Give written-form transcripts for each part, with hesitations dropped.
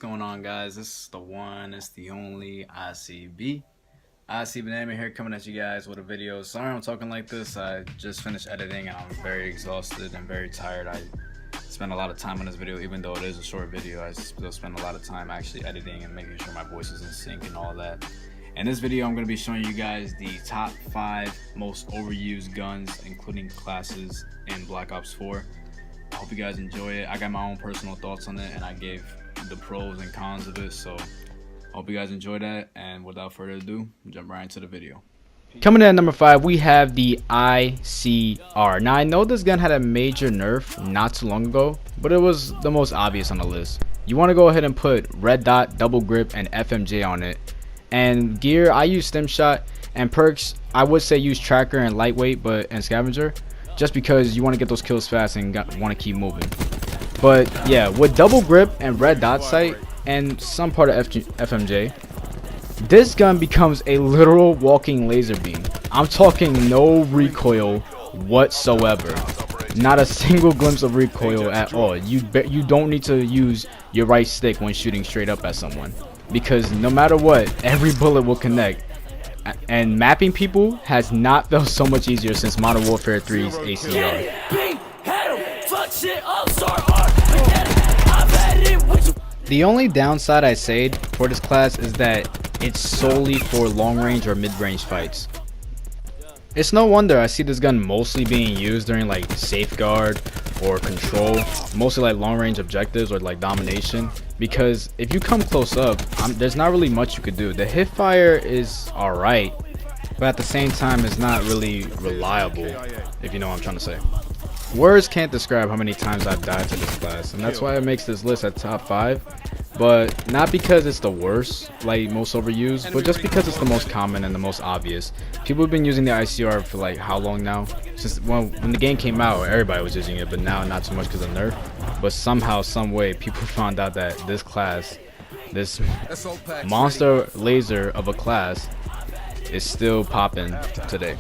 going on, guys? This is the one, it's the only ICB. IC Banana here, coming at you guys with a video. Sorry I'm talking like this. I just finished editing and I'm very exhausted and very tired. I spent a lot of time on this video, even though it is a short video. I still spend a lot of time actually editing and making sure my voice is in sync and all that. In this video, I'm going to be showing you guys the top 5 most overused guns, including classes in Black Ops 4. I hope you guys enjoy it. I got my own personal thoughts on it and I gave the pros and cons of it, so I hope you guys enjoy that, and without further ado, jump right into the video. Coming in at number 5, we have the ICR. Now I know this gun had a major nerf not too long ago, but it was the most obvious on the list. You want to go ahead and put red dot, double grip, and FMJ on it. And gear, I use stim shot, and perks, I would say use tracker and lightweight and scavenger, just because you want to get those kills fast and want to keep moving. But yeah, with double grip and red dot sight and some part of FMJ, this gun becomes a literal walking laser beam. I'm talking no recoil whatsoever. Not a single glimpse of recoil at all. You don't need to use your right stick when shooting straight up at someone, because no matter what, every bullet will connect. And mapping people has not felt so much easier since Modern Warfare 3's ACR. The only downside I say for this class is that it's solely for long range or mid range fights. It's no wonder I see this gun mostly being used during like safeguard or control, mostly like long range objectives or like domination, because if you come close up, there's not really much you could do. The hip fire is alright, but at the same time it's not really reliable, if you know what I'm trying to say. Words can't describe how many times I've died to this class, and that's why it makes this list at top 5. But not because it's the worst, like most overused, but just because it's the most common and the most obvious. People have been using the ICR for like how long now? Since when the game came out, everybody was using it, but now not so much because of nerf. But somehow, some way, people found out that this class, this monster laser of a class, is still popping today.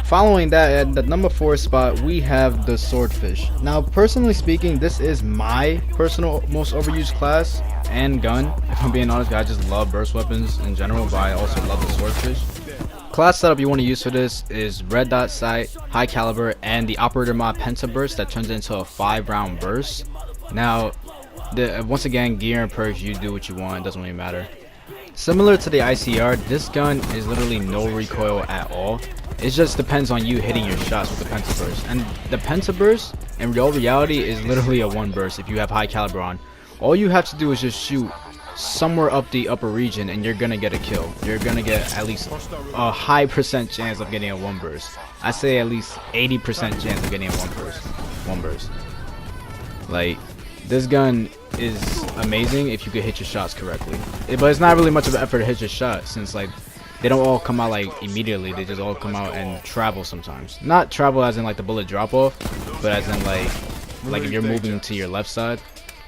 Following that, at the number 4 spot, we have the Swordfish. Now, personally speaking, this is my personal most overused class and gun. If I'm being honest, I just love burst weapons in general, but I also love the Swordfish. Class setup you want to use for this is red dot sight, high caliber, and the operator mod pentaburst that turns into a 5-round burst. Now, once again, gear and perks, you do what you want, it doesn't really matter. Similar to the ICR, this gun is literally no recoil at all. It just depends on you hitting your shots with the pentaburst. And the pentaburst, in real reality, is literally a 1 burst if you have high caliber on. All you have to do is just shoot somewhere up the upper region and you're gonna get a kill. You're gonna get at least a high percent chance of getting a 1 burst. I say at least 80% chance of getting a 1 burst. Like, this gun is amazing if you could hit your shots correctly. But it's not really much of an effort to hit your shot, since like they don't all come out like immediately. They just all come out and travel sometimes. Not travel as in like the bullet drop off, but as in like if you're moving to your left side,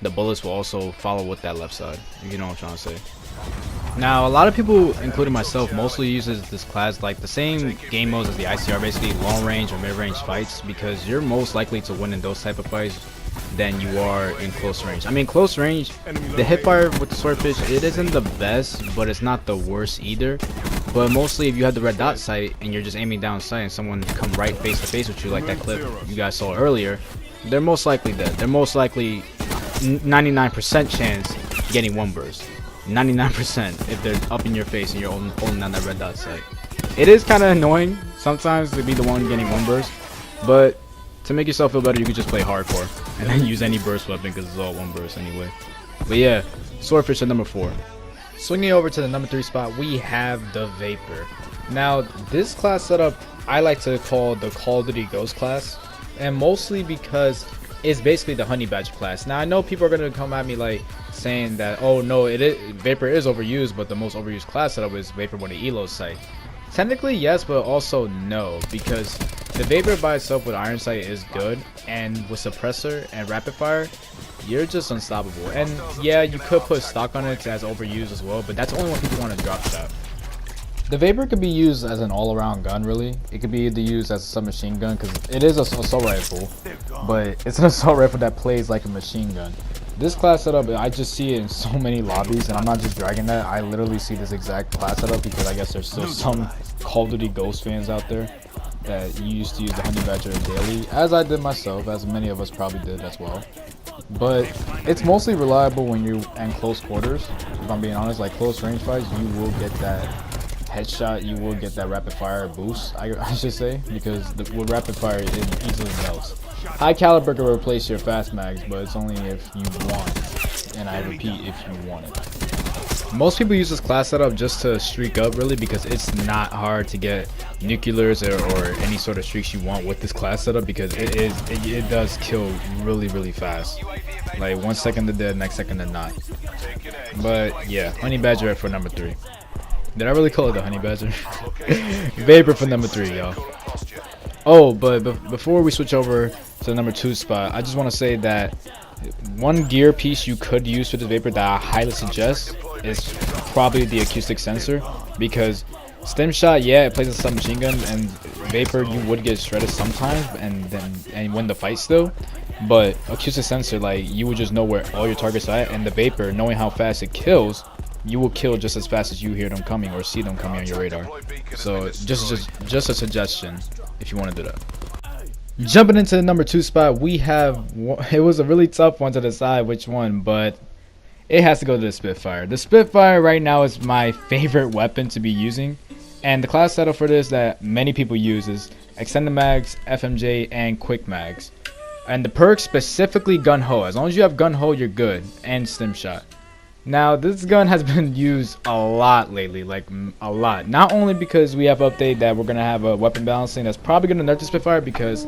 the bullets will also follow with that left side, if you know what I'm trying to say. Now, a lot of people, including myself, mostly uses this class like the same game modes as the ICR, basically long range or mid range fights, because you're most likely to win in those type of fights than you are in close range. I mean, close range, the hipfire with the Swordfish, it isn't the best, but it's not the worst either. But mostly if you have the red dot sight and you're just aiming down sight and someone come right face to face with you, like that clip you guys saw earlier, they're most likely dead. They're most likely 99% chance getting 1 burst. 99% if they're up in your face and you're holding down that red dot sight. It is kind of annoying sometimes to be the one getting 1 burst, but to make yourself feel better, you could just play hardcore and then use any burst weapon because it's all 1 burst anyway. But yeah, Swordfish at number 4. Swinging over to the number 3 spot, we have the Vapor. Now, this class setup I like to call the Call of Duty Ghost class, and mostly because it's basically the Honey Badger class. Now, I know people are going to come at me like saying that, oh no, Vapor is overused, but the most overused class setup is Vapor with an Elo sight. Technically yes, but also no, because the Vapor by itself with iron sight is good, and with suppressor and rapid fire, you're just unstoppable. And yeah, you could put stock on it as overused as well, but that's only when people want to drop shot. The Vapor could be used as an all-around gun, really. It could be either used as a submachine gun, because it is an assault rifle, but it's an assault rifle that plays like a machine gun. This class setup, I just see it in so many lobbies, and I'm not just dragging that. I literally see this exact class setup because I guess there's still some Call of Duty Ghost fans out there that used to use the Honey Badger daily, as I did myself, as many of us probably did as well. But it's mostly reliable when you're in close quarters. If I'm being honest, like close range fights, you will get that headshot, you will get that rapid fire boost, I should say, because with rapid fire it easily melts. High caliber can replace your fast mags, but it's only if you want it, and I repeat, if you want it. Most people use this class setup just to streak up, really, because it's not hard to get nuclears or any sort of streaks you want with this class setup, because it does kill really fast. Like 1 second they're dead, next second they're not. But yeah, Honey Badger for number 3. Did I really call it the Honey Badger? Vapor for number 3, y'all. Oh, but before we switch over to the number 2 spot, I just want to say that one gear piece you could use for this Vapor that I highly suggest is probably the acoustic sensor, because stim shot, yeah, it plays a submachine gun, and Vapor you would get shredded sometimes and win the fight still. But acoustic sensor, like, you would just know where all your targets are at, and the Vapor, knowing how fast it kills, you will kill just as fast as you hear them coming or see them coming on your radar. So just a suggestion if you want to do that. Jumping into the number 2 spot, we have, it was a really tough one to decide which one, but it has to go to the Spitfire. The Spitfire right now is my favorite weapon to be using, and the class setup for this that many people use is extended mags, FMJ, and quick mags. And the perk specifically gun ho. As long as you have gun ho, you're good, and stim shot. Now, this gun has been used a lot lately, like a lot. Not only because we have update that we're going to have a weapon balancing that's probably going to nerf the Spitfire, because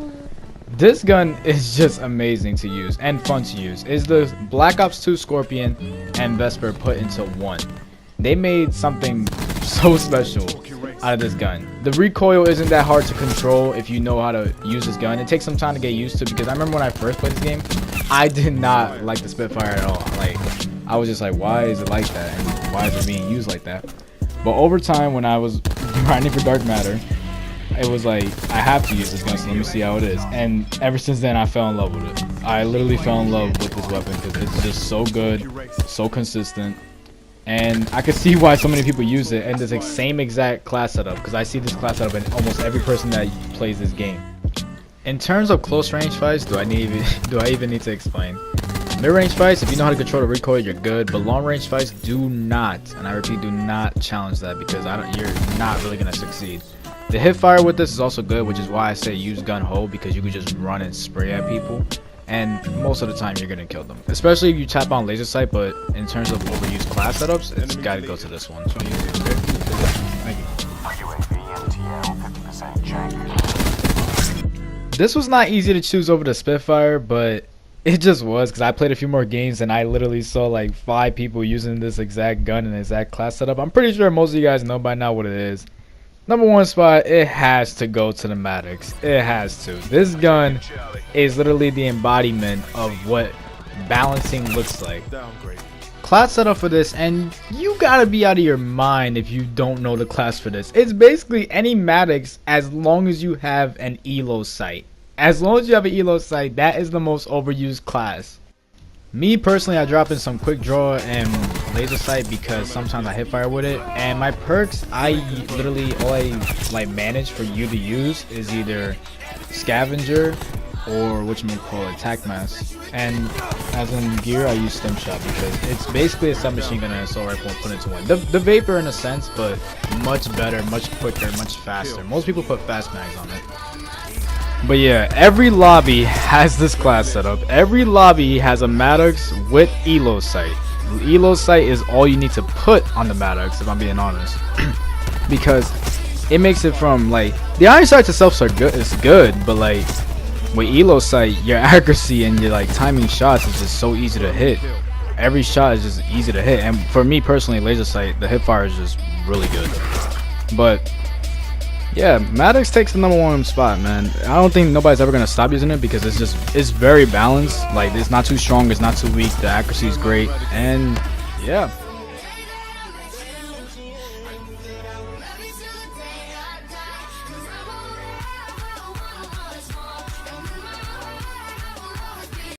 this gun is just amazing to use and fun to use. It's the Black Ops 2 Scorpion and Vesper put into one. They made something so special out of this gun. The recoil isn't that hard to control if you know how to use this gun. It takes some time to get used to, because I remember when I first played this game, I did not like the Spitfire at all. Like, I was just like, why is it like that, and why is it being used like that? But over time, when I was grinding for Dark Matter, it was like, I have to use this gun, so let me see how it is. And ever since then, I fell in love with it. I literally fell in love with this weapon because it's just so good, so consistent, and I could see why so many people use it. And this same exact class setup, because I see this class setup in almost every person that plays this game. In terms of close range fights, do I even need to explain? Mid-range fights, if you know how to control the recoil, you're good. But long-range fights, do not, and I repeat, do not challenge that, because you're not really gonna succeed. The hip fire with this is also good, which is why I say use gun hold, because you could just run and spray at people, and most of the time you're gonna kill them. Especially if you tap on laser sight. But in terms of overused class setups, it's gotta go to this one. Thank you. This was not easy to choose over the Spitfire, but it just was, because I played a few more games and I literally saw like 5 people using this exact gun and exact class setup. I'm pretty sure most of you guys know by now what it is. Number 1 spot, it has to go to the Maddux. It has to. This gun is literally the embodiment of what balancing looks like. Class setup for this, and you gotta be out of your mind if you don't know the class for this. It's basically any Maddux as long as you have an elo sight. As long as you have an elo sight, that is the most overused class. Me personally, I drop in some quick draw and laser sight because sometimes I hip fire with it. And my perks, I literally, all I like manage for you to use is either scavenger or whatchamacallit, attack mask. And as in gear, I use stim shot because it's basically a submachine gun and an assault rifle put into one. The Vapor in a sense, but much better, much quicker, much faster. Most people put fast mags on it. But yeah, every lobby has this class setup. Every lobby has a Maddux with elo sight. Elo sight is all you need to put on the Maddux, if I'm being honest, because it makes it from like the iron sights itself are good. It's good, but like with elo sight, your accuracy and your like timing shots is just so easy to hit. Every shot is just easy to hit, and for me personally, laser sight, the hip fire is just really good. But yeah, Maddux takes the number 1 spot, man. I don't think nobody's ever gonna stop using it because it's very balanced. Like, it's not too strong, it's not too weak. The accuracy is great, and yeah.